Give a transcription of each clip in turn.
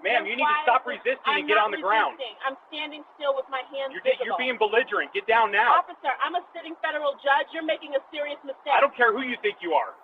Ma'am, you need to stop resisting and get on the ground. I'm standing still with my hands You're visible. being belligerent. Get down now. Officer, I'm a sitting federal judge. You're making a serious mistake. I don't care who you think you are.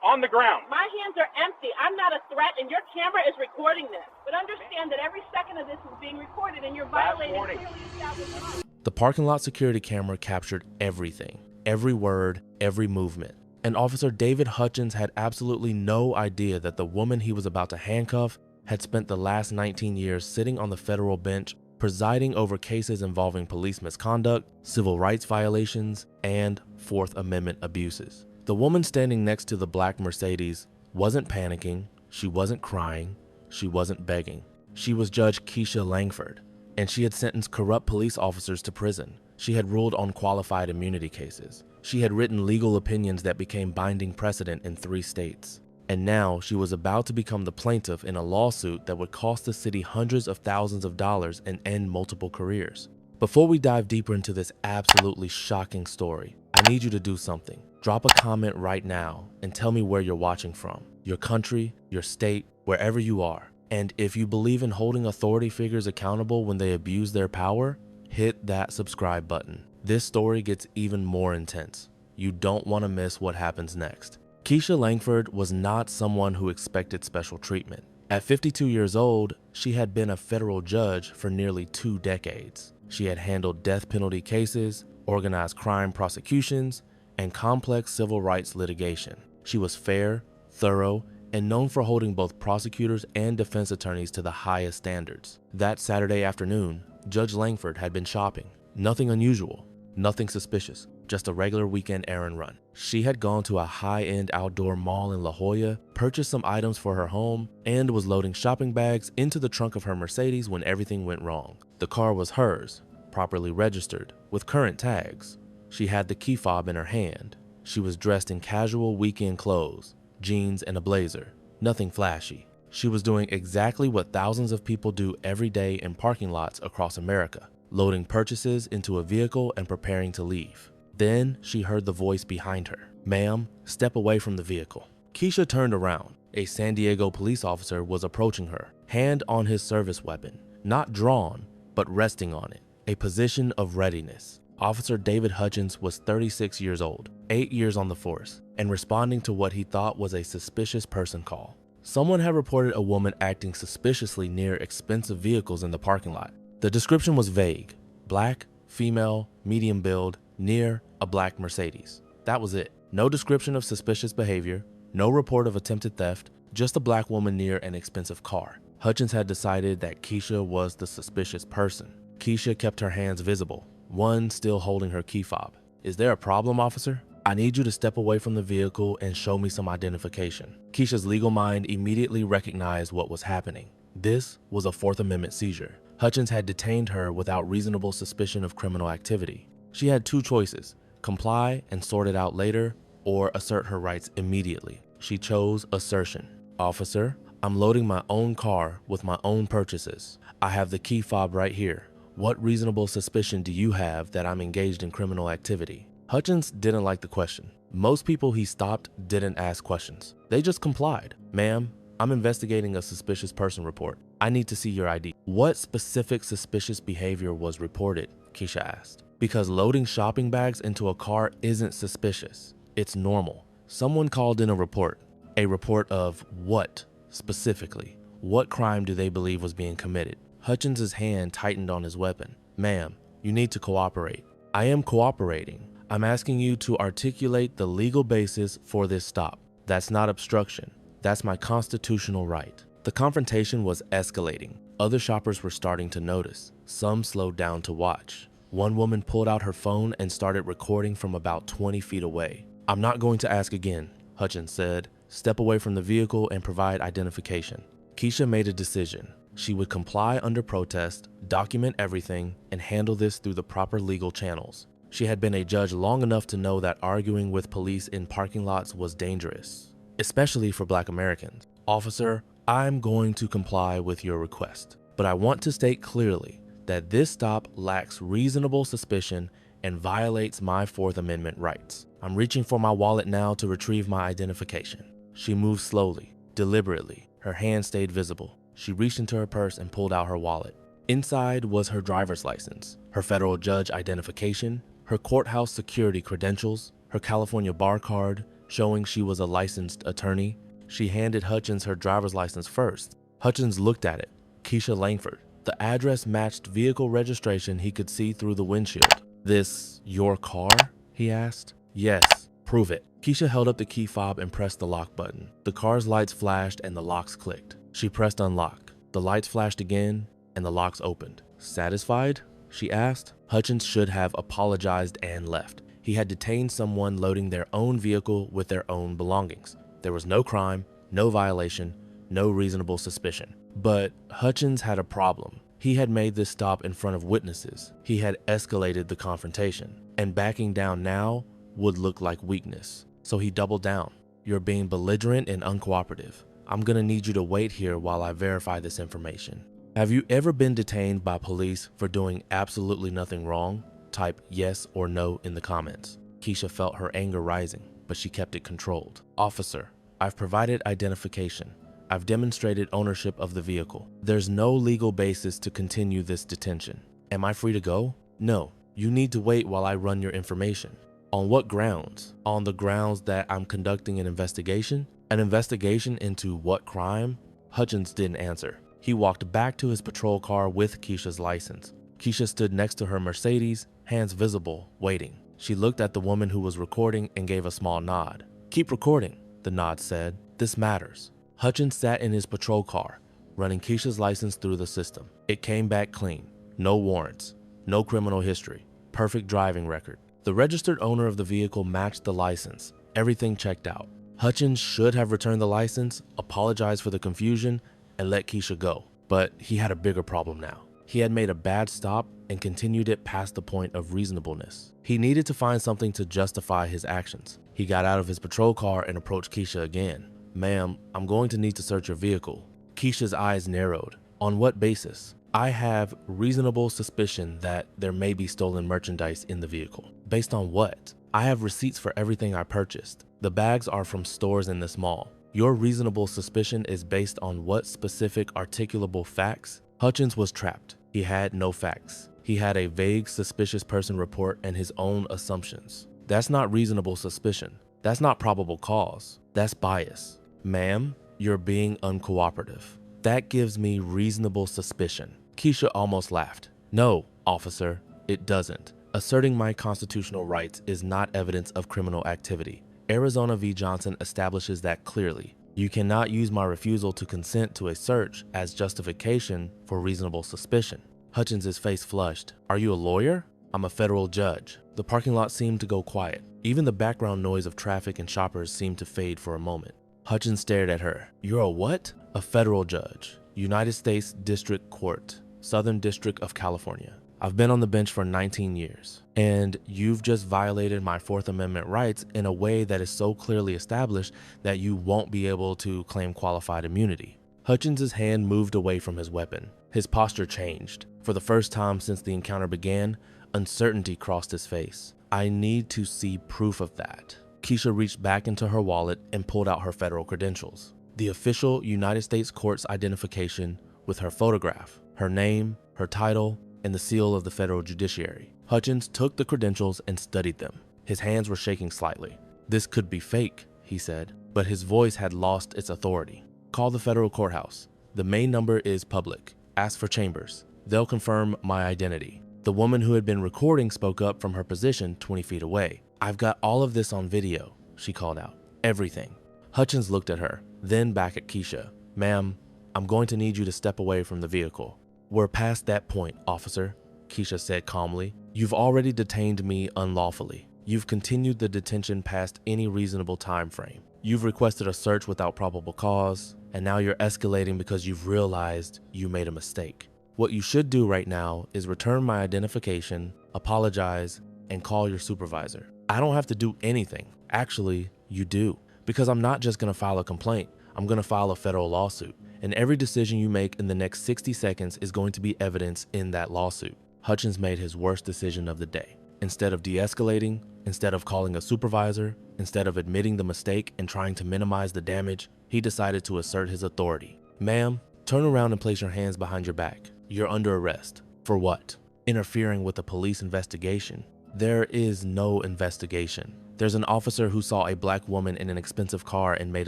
On the ground. My hands are empty. I'm not a threat, and your camera is recording this. But understand that every second of this is being recorded, and you're violating clearly established laws. The parking lot security camera captured everything, every word, every movement. And Officer David Hutchins had absolutely no idea that the woman he was about to handcuff had spent the last 19 years sitting on the federal bench presiding over cases involving police misconduct, civil rights violations, and Fourth Amendment abuses. The woman standing next to the black Mercedes wasn't panicking, she wasn't crying, she wasn't begging. She was Judge Keisha Langford, and she had sentenced corrupt police officers to prison. She had ruled on qualified immunity cases. She had written legal opinions that became binding precedent in 3 states. And now she was about to become the plaintiff in a lawsuit that would cost the city hundreds of thousands of dollars and end multiple careers. Before we dive deeper into this absolutely shocking story, I need you to do something. Drop a comment right now and tell me where you're watching from, your country, your state, wherever you are. And if you believe in holding authority figures accountable when they abuse their power, hit that subscribe button. This story gets even more intense. You don't want to miss what happens next. Keisha Langford was not someone who expected special treatment. At 52 years old, she had been a federal judge for nearly 2 decades. She had handled death penalty cases, organized crime prosecutions, and complex civil rights litigation. She was fair, thorough, and known for holding both prosecutors and defense attorneys to the highest standards. That Saturday afternoon, Judge Langford had been shopping. Nothing unusual, nothing suspicious, just a regular weekend errand run. She had gone to a high-end outdoor mall in La Jolla, purchased some items for her home, and was loading shopping bags into the trunk of her Mercedes when everything went wrong. The car was hers, properly registered, with current tags. She had the key fob in her hand. She was dressed in casual weekend clothes, jeans and a blazer, nothing flashy. She was doing exactly what thousands of people do every day in parking lots across America, loading purchases into a vehicle and preparing to leave. Then she heard the voice behind her. "Ma'am, step away from the vehicle." Keisha turned around. A San Diego police officer was approaching her, hand on his service weapon, not drawn, but resting on it, a position of readiness. Officer David Hutchins was 36 years old, 8 years on the force, and responding to what he thought was a suspicious person call. Someone had reported a woman acting suspiciously near expensive vehicles in the parking lot. The description was vague: black, female, medium build, near a black Mercedes. That was it. No description of suspicious behavior, no report of attempted theft, just a black woman near an expensive car. Hutchins had decided that Keisha was the suspicious person. Keisha kept her hands visible, one still holding her key fob. "Is there a problem, officer? I need you to step away from the vehicle and show me some identification." Keisha's legal mind immediately recognized what was happening. This was a Fourth Amendment seizure. Hutchins had detained her without reasonable suspicion of criminal activity. She had 2 choices: comply and sort it out later, or assert her rights immediately. She chose assertion. "Officer, I'm loading my own car with my own purchases. I have the key fob right here. What reasonable suspicion do you have that I'm engaged in criminal activity?" Hutchins didn't like the question. Most people he stopped didn't ask questions. They just complied. "Ma'am, I'm investigating a suspicious person report. I need to see your ID." "What specific suspicious behavior was reported?" Keisha asked. "Because loading shopping bags into a car isn't suspicious. It's normal. Someone called in a report. A report of what specifically? What crime do they believe was being committed?" Hutchins's hand tightened on his weapon. "Ma'am, you need to cooperate." "I am cooperating. I'm asking you to articulate the legal basis for this stop. That's not obstruction. That's my constitutional right." The confrontation was escalating. Other shoppers were starting to notice. Some slowed down to watch. One woman pulled out her phone and started recording from about 20 feet away. "I'm not going to ask again," Hutchins said. "Step away from the vehicle and provide identification." Keisha made a decision. She would comply under protest, document everything, and handle this through the proper legal channels. She had been a judge long enough to know that arguing with police in parking lots was dangerous, especially for Black Americans. "Officer, I'm going to comply with your request, but I want to state clearly that this stop lacks reasonable suspicion and violates my Fourth Amendment rights. I'm reaching for my wallet now to retrieve my identification." She moved slowly, deliberately. Her hand stayed visible. She reached into her purse and pulled out her wallet. Inside was her driver's license, her federal judge identification, her courthouse security credentials, her California bar card showing she was a licensed attorney. She handed Hutchins her driver's license first. Hutchins looked at it. Keisha Langford. The address matched vehicle registration he could see through the windshield. "This your car?" he asked. "Yes, prove it." Keisha held up the key fob and pressed the lock button. The car's lights flashed and the locks clicked. She pressed unlock. The lights flashed again and the locks opened. "Satisfied?" she asked. Hutchins should have apologized and left. He had detained someone loading their own vehicle with their own belongings. There was no crime, no violation, no reasonable suspicion. But Hutchins had a problem. He had made this stop in front of witnesses. He had escalated the confrontation, and backing down now would look like weakness. So he doubled down. "You're being belligerent and uncooperative. I'm gonna need you to wait here while I verify this information." Have you ever been detained by police for doing absolutely nothing wrong? Type yes or no in the comments. Keisha felt her anger rising, but she kept it controlled. "Officer, I've provided identification. I've demonstrated ownership of the vehicle. There's no legal basis to continue this detention. Am I free to go?" "No, you need to wait while I run your information." "On what grounds?" "On the grounds that I'm conducting an investigation." "An investigation into what crime?" Hutchins didn't answer. He walked back to his patrol car with Keisha's license. Keisha stood next to her Mercedes, hands visible, waiting. She looked at the woman who was recording and gave a small nod. "Keep recording," the nod said. "This matters." Hutchins sat in his patrol car, running Keisha's license through the system. It came back clean. No warrants, no criminal history, perfect driving record. The registered owner of the vehicle matched the license. Everything checked out. Hutchins should have returned the license, apologized for the confusion, and let Keisha go. But he had a bigger problem now. He had made a bad stop and continued it past the point of reasonableness. He needed to find something to justify his actions. He got out of his patrol car and approached Keisha again. "Ma'am, I'm going to need to search your vehicle." Keisha's eyes narrowed. "On what basis?" "I have reasonable suspicion that there may be stolen merchandise in the vehicle." "Based on what?" "I have receipts for everything I purchased. The bags are from stores in this mall." "Your reasonable suspicion is based on what specific articulable facts?" Hutchins was trapped. He had no facts. He had a vague suspicious person report and his own assumptions. That's not reasonable suspicion. That's not probable cause. That's bias. "Ma'am, you're being uncooperative." "That gives me reasonable suspicion." Keisha almost laughed. "No, officer, it doesn't. Asserting my constitutional rights is not evidence of criminal activity. Arizona v. Johnson establishes that clearly. You cannot use my refusal to consent to a search as justification for reasonable suspicion." Hutchins' face flushed. "Are you a lawyer?" "I'm a federal judge." The parking lot seemed to go quiet. Even the background noise of traffic and shoppers seemed to fade for a moment. Hutchins stared at her. "You're a what?" "A federal judge. United States District Court, Southern District of California. I've been on the bench for 19 years. And you've just violated my Fourth Amendment rights in a way that is so clearly established that you won't be able to claim qualified immunity." Hutchins' hand moved away from his weapon. His posture changed. For the first time since the encounter began, uncertainty crossed his face. "I need to see proof of that." Keisha reached back into her wallet and pulled out her federal credentials. The official United States Court's identification with her photograph, her name, her title, and the seal of the federal judiciary. Hutchins took the credentials and studied them. His hands were shaking slightly. "This could be fake," he said, but his voice had lost its authority. "Call the federal courthouse. The main number is public. Ask for Chambers. They'll confirm my identity." The woman who had been recording spoke up from her position 20 feet away. "I've got all of this on video," she called out. "Everything." Hutchins looked at her, then back at Keisha. "Ma'am, I'm going to need you to step away from the vehicle." "We're past that point, officer," Keisha said calmly. "You've already detained me unlawfully. You've continued the detention past any reasonable time frame. You've requested a search without probable cause, and now you're escalating because you've realized you made a mistake. What you should do right now is return my identification, apologize, and call your supervisor." "I don't have to do anything." "Actually, you do. Because I'm not just going to file a complaint. I'm going to file a federal lawsuit. And every decision you make in the next 60 seconds is going to be evidence in that lawsuit." Hutchins made his worst decision of the day. Instead of de-escalating, instead of calling a supervisor, instead of admitting the mistake and trying to minimize the damage, he decided to assert his authority. "Ma'am, Turn around and place your hands behind your back. You're under arrest. For what? Interfering with a police investigation. There is no investigation. There's an officer who saw a black woman in an expensive car and made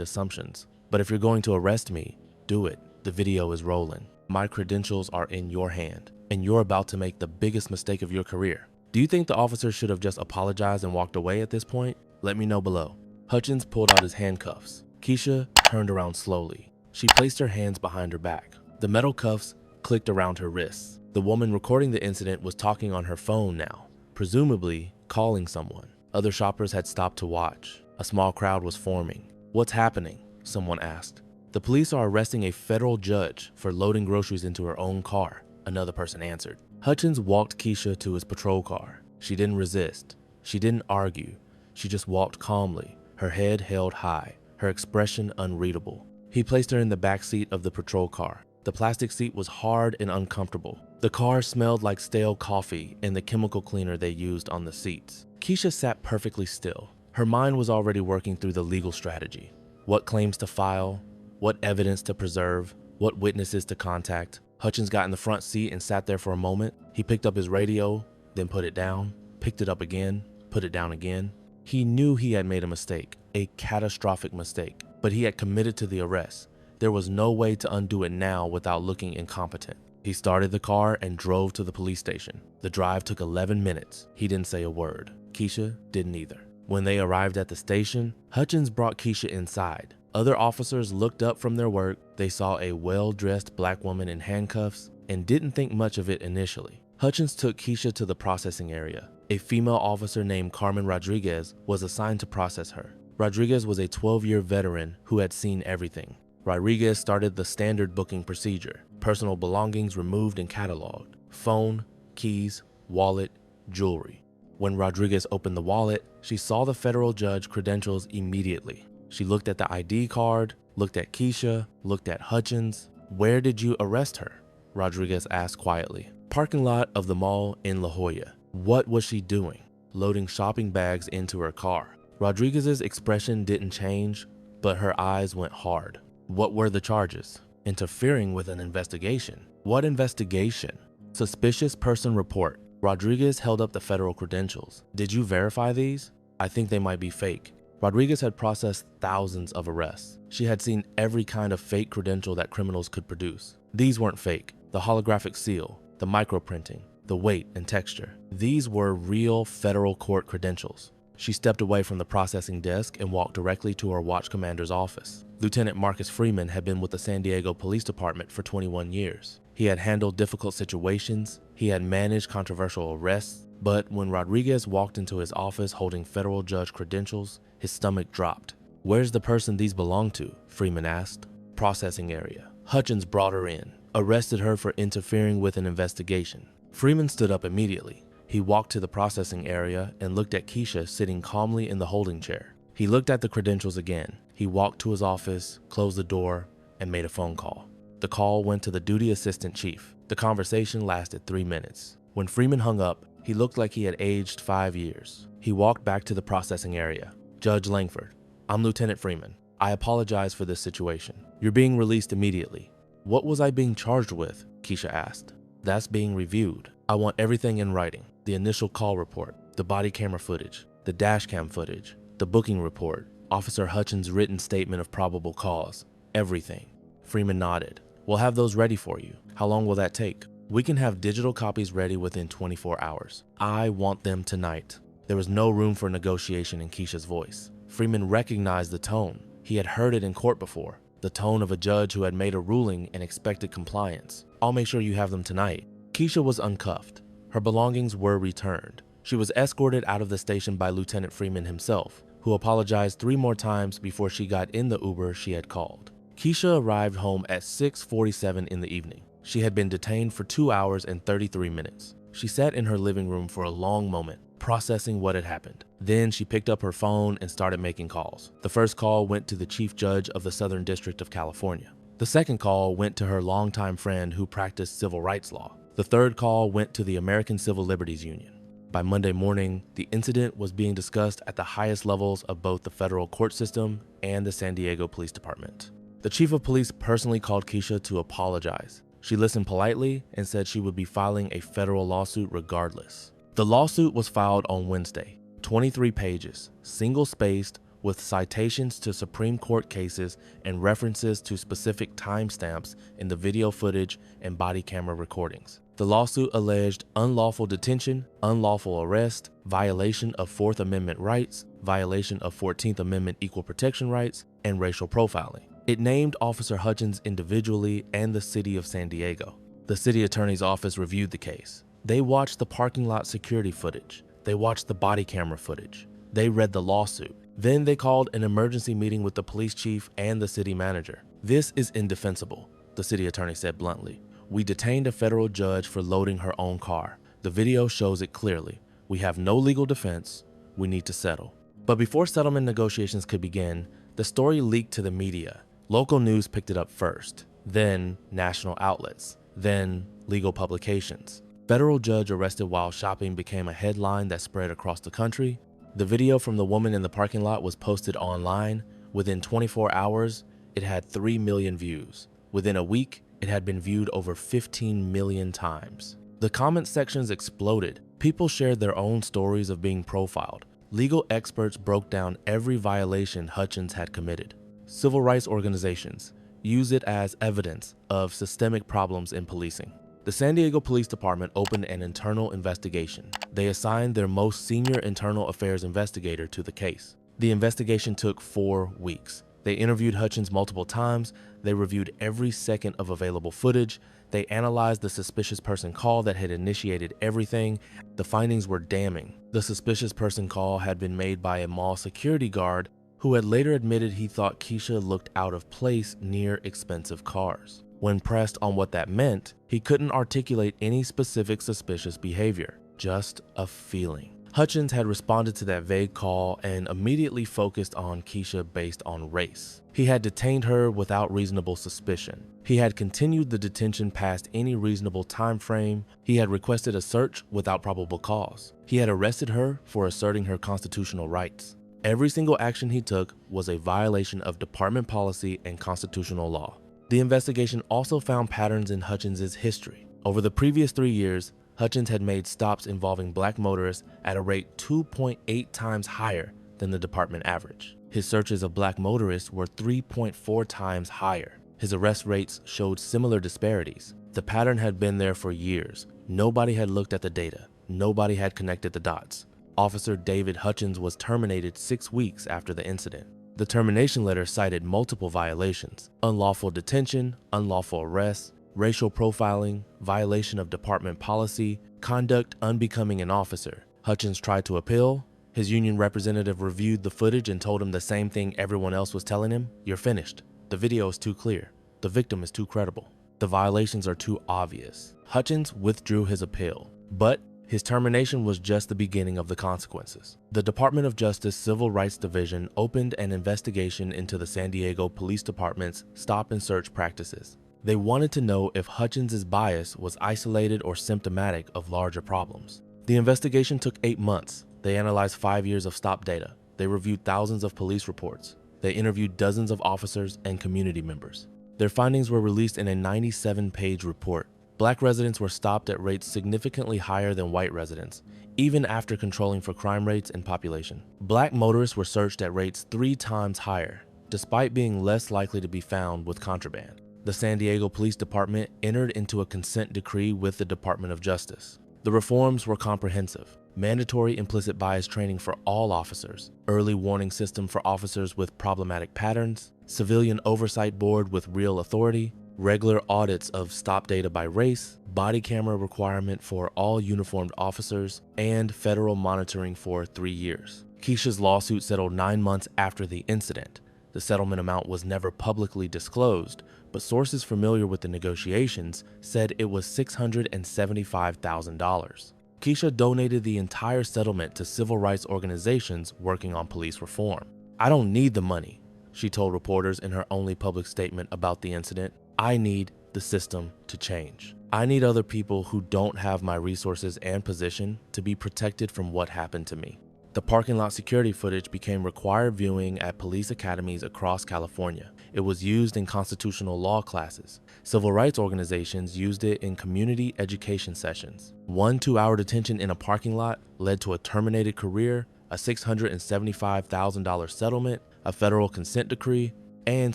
assumptions. But if you're going to arrest me, do it. The video is rolling. My credentials are in your hand, and you're about to make the biggest mistake of your career. Do you think the officer should have just apologized and walked away at this point? Let me know below. Hutchins pulled out his handcuffs. Keisha turned around slowly. She placed her hands behind her back. The metal cuffs clicked around her wrists. The woman recording the incident was talking on her phone now, presumably calling someone. Other shoppers had stopped to watch. A small crowd was forming. "What's happening?" someone asked. "The police are arresting a federal judge for loading groceries into her own car," another person answered. Hutchins walked Keisha to his patrol car. She didn't resist. She didn't argue. She just walked calmly, her head held high, her expression unreadable. He placed her in the back seat of the patrol car. The plastic seat was hard and uncomfortable. The car smelled like stale coffee and the chemical cleaner they used on the seats. Keisha sat perfectly still. Her mind was already working through the legal strategy. What claims to file? What evidence to preserve? What witnesses to contact? Hutchins got in the front seat and sat there for a moment. He picked up his radio, then put it down, picked it up again, put it down again. He knew he had made a mistake, a catastrophic mistake, but he had committed to the arrest. There was no way to undo it now without looking incompetent. He started the car and drove to the police station. The drive took 11 minutes. He didn't say a word. Keisha didn't either. When they arrived at the station, Hutchins brought Keisha inside. Other officers looked up from their work. They saw a well-dressed black woman in handcuffs and didn't think much of it initially. Hutchins took Keisha to the processing area. A female officer named Carmen Rodriguez was assigned to process her. Rodriguez was a 12-year veteran who had seen everything. Rodriguez started the standard booking procedure. Personal belongings removed and cataloged. Phone, keys, wallet, jewelry. When Rodriguez opened the wallet, she saw the federal judge credentials immediately. She looked at the ID card, looked at Keisha, looked at Hutchins. "Where did you arrest her?" Rodriguez asked quietly. "Parking lot of the mall in La Jolla." What was she doing? Loading shopping bags into her car. Rodriguez's expression didn't change, but her eyes went hard. What were the charges? Interfering with an investigation. What investigation? Suspicious person report. Rodriguez held up the federal credentials. "Did you verify these?" "I think they might be fake." Rodriguez had processed thousands of arrests. She had seen every kind of fake credential that criminals could produce. These weren't fake. The holographic seal, the microprinting, the weight and texture. These were real federal court credentials. She stepped away from the processing desk and walked directly to her watch commander's office. Lieutenant Marcus Freeman had been with the San Diego Police Department for 21 years. He had handled difficult situations. He had managed controversial arrests. But when Rodriguez walked into his office holding federal judge credentials, his stomach dropped. "Where's the person these belong to?" Freeman asked. "Processing area." Hutchins brought her in, arrested her for interfering with an investigation. Freeman stood up immediately. He walked to the processing area and looked at Keisha sitting calmly in the holding chair. He looked at the credentials again. He walked to his office, closed the door, and made a phone call. The call went to the duty assistant chief. The conversation lasted 3 minutes. When Freeman hung up, he looked like he had aged 5 years. He walked back to the processing area. "Judge Langford, I'm Lieutenant Freeman. I apologize for this situation. You're being released immediately." "What was I being charged with?" Keisha asked. "That's being reviewed. I want everything in writing. The initial call report, the body camera footage, the dash cam footage, the booking report, Officer Hutchins' written statement of probable cause, everything." Freeman nodded. "We'll have those ready for you. How long will that take?" "We can have digital copies ready within 24 hours. I want them tonight." There was no room for negotiation in Keisha's voice. Freeman recognized the tone. He had heard it in court before. The tone of a judge who had made a ruling and expected compliance. "I'll make sure you have them tonight." Keisha was uncuffed. Her belongings were returned. She was escorted out of the station by Lieutenant Freeman himself, who apologized 3 more times before she got in the Uber she had called. Keisha arrived home at 6:47 in the evening. She had been detained for 2 hours and 33 minutes. She sat in her living room for a long moment, processing what had happened. Then she picked up her phone and started making calls. The first call went to the Chief Judge of the Southern District of California. The second call went to her longtime friend who practiced civil rights law. The third call went to the American Civil Liberties Union. By Monday morning, the incident was being discussed at the highest levels of both the federal court system and the San Diego Police Department. The chief of police personally called Keisha to apologize. She listened politely and said she would be filing a federal lawsuit regardless. The lawsuit was filed on Wednesday, 23 pages, single-spaced, with citations to Supreme Court cases and references to specific timestamps in the video footage and body camera recordings. The lawsuit alleged unlawful detention, unlawful arrest, violation of Fourth Amendment rights, violation of 14th Amendment equal protection rights, and racial profiling. It named Officer Hutchins individually and the city of San Diego. The city attorney's office reviewed the case. They watched the parking lot security footage. They watched the body camera footage. They read the lawsuit. Then they called an emergency meeting with the police chief and the city manager. "This is indefensible," the city attorney said bluntly. "We detained a federal judge for loading her own car. The video shows it clearly. We have no legal defense. We need to settle." But before settlement negotiations could begin, the story leaked to the media. Local news picked it up first, then national outlets, then legal publications. Federal judge arrested while shopping became a headline that spread across the country. The video from the woman in the parking lot was posted online. Within 24 hours, it had 3 million views. Within a week, it had been viewed over 15 million times. The comment sections exploded. People shared their own stories of being profiled. Legal experts broke down every violation Hutchins had committed. Civil rights organizations use it as evidence of systemic problems in policing. The San Diego Police Department opened an internal investigation. They assigned their most senior internal affairs investigator to the case. The investigation took 4 weeks. They interviewed Hutchins multiple times. They reviewed every second of available footage. They analyzed the suspicious person call that had initiated everything. The findings were damning. The suspicious person call had been made by a mall security guard who had later admitted he thought Keisha looked out of place near expensive cars. When pressed on what that meant, he couldn't articulate any specific suspicious behavior, just a feeling. Hutchins had responded to that vague call and immediately focused on Keisha based on race. He had detained her without reasonable suspicion. He had continued the detention past any reasonable time frame. He had requested a search without probable cause. He had arrested her for asserting her constitutional rights. Every single action he took was a violation of department policy and constitutional law. The investigation also found patterns in Hutchins' history. Over the previous 3 years, Hutchins had made stops involving black motorists at a rate 2.8 times higher than the department average. His searches of black motorists were 3.4 times higher. His arrest rates showed similar disparities. The pattern had been there for years. Nobody had looked at the data. Nobody had connected the dots. Officer David Hutchins was terminated 6 weeks after the incident. The termination letter cited multiple violations: unlawful detention, unlawful arrest, racial profiling, violation of department policy, conduct unbecoming an officer. Hutchins tried to appeal. His union representative reviewed the footage and told him the same thing everyone else was telling him: "You're finished. The video is too clear. The victim is too credible. The violations are too obvious." Hutchins withdrew his appeal, but his termination was just the beginning of the consequences. The Department of Justice Civil Rights Division opened an investigation into the San Diego Police Department's stop and search practices. They wanted to know if Hutchins' bias was isolated or symptomatic of larger problems. The investigation took 8 months. They analyzed 5 years of stop data. They reviewed thousands of police reports. They interviewed dozens of officers and community members. Their findings were released in a 97-page report. Black residents were stopped at rates significantly higher than white residents, even after controlling for crime rates and population. Black motorists were searched at rates 3 times higher, despite being less likely to be found with contraband. The San Diego Police Department entered into a consent decree with the Department of Justice. The reforms were comprehensive: mandatory implicit bias training for all officers, early warning system for officers with problematic patterns, civilian oversight board with real authority, regular audits of stop data by race, body camera requirement for all uniformed officers, and federal monitoring for 3 years. Keisha's lawsuit settled 9 months after the incident. The settlement amount was never publicly disclosed, but sources familiar with the negotiations said it was $675,000. Keisha donated the entire settlement to civil rights organizations working on police reform. "I don't need the money," she told reporters in her only public statement about the incident. "I need the system to change. I need other people who don't have my resources and position to be protected from what happened to me." The parking lot security footage became required viewing at police academies across California. It was used in constitutional law classes. Civil rights organizations used it in community education sessions. 1 2-hour detention in a parking lot led to a terminated career, a $675,000 settlement, a federal consent decree, and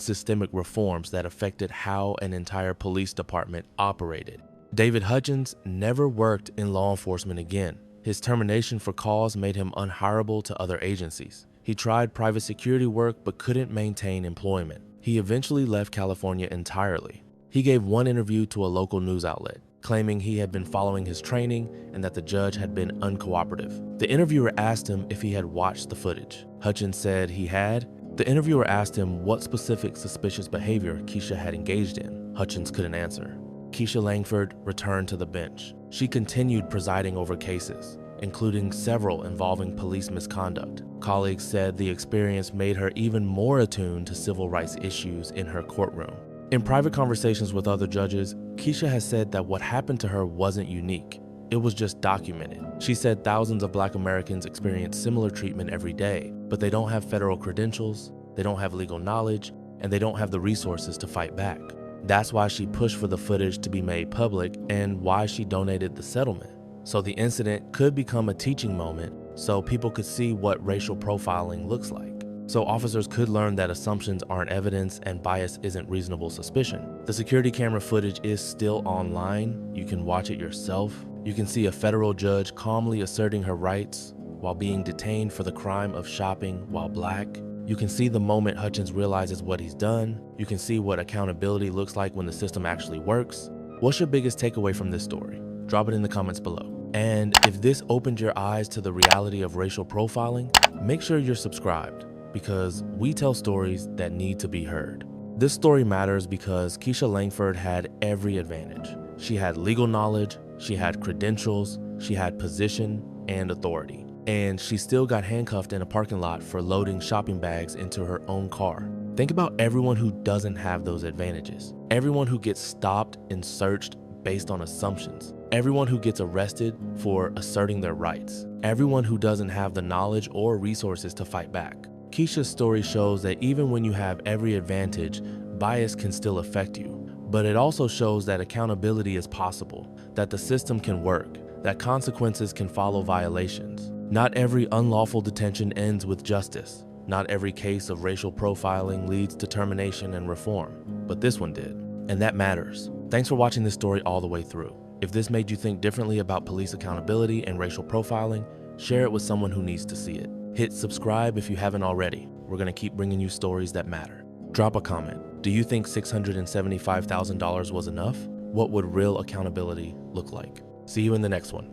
systemic reforms that affected how an entire police department operated. David Hutchins never worked in law enforcement again. His termination for cause made him unhireable to other agencies. He tried private security work but couldn't maintain employment. He eventually left California entirely. He gave one interview to a local news outlet, claiming he had been following his training and that the judge had been uncooperative. The interviewer asked him if he had watched the footage. Hutchins said he had. The interviewer asked him what specific suspicious behavior Keisha had engaged in. Hutchins couldn't answer. Keisha Langford returned to the bench. She continued presiding over cases, including several involving police misconduct. Colleagues said the experience made her even more attuned to civil rights issues in her courtroom. In private conversations with other judges, Keisha has said that what happened to her wasn't unique. It was just documented. She said thousands of Black Americans experience similar treatment every day, but they don't have federal credentials, they don't have legal knowledge, and they don't have the resources to fight back. That's why she pushed for the footage to be made public and why she donated the settlement. So the incident could become a teaching moment so people could see what racial profiling looks like. So officers could learn that assumptions aren't evidence and bias isn't reasonable suspicion. The security camera footage is still online. You can watch it yourself. You can see a federal judge calmly asserting her rights while being detained for the crime of shopping while Black. You can see the moment Hutchins realizes what he's done. You can see what accountability looks like when the system actually works. What's your biggest takeaway from this story? Drop it in the comments below. And if this opened your eyes to the reality of racial profiling, make sure you're subscribed, because we tell stories that need to be heard. This story matters because Keisha Langford had every advantage. She had legal knowledge, she had credentials, she had position and authority. And she still got handcuffed in a parking lot for loading shopping bags into her own car. Think about everyone who doesn't have those advantages. Everyone who gets stopped and searched based on assumptions. Everyone who gets arrested for asserting their rights. Everyone who doesn't have the knowledge or resources to fight back. Keisha's story shows that even when you have every advantage, bias can still affect you. But it also shows that accountability is possible, that the system can work, that consequences can follow violations. Not every unlawful detention ends with justice. Not every case of racial profiling leads to termination and reform, but this one did, and that matters. Thanks for watching this story all the way through. If this made you think differently about police accountability and racial profiling, share it with someone who needs to see it. Hit subscribe if you haven't already. We're gonna keep bringing you stories that matter. Drop a comment. Do you think $675,000 was enough? What would real accountability look like? See you in the next one.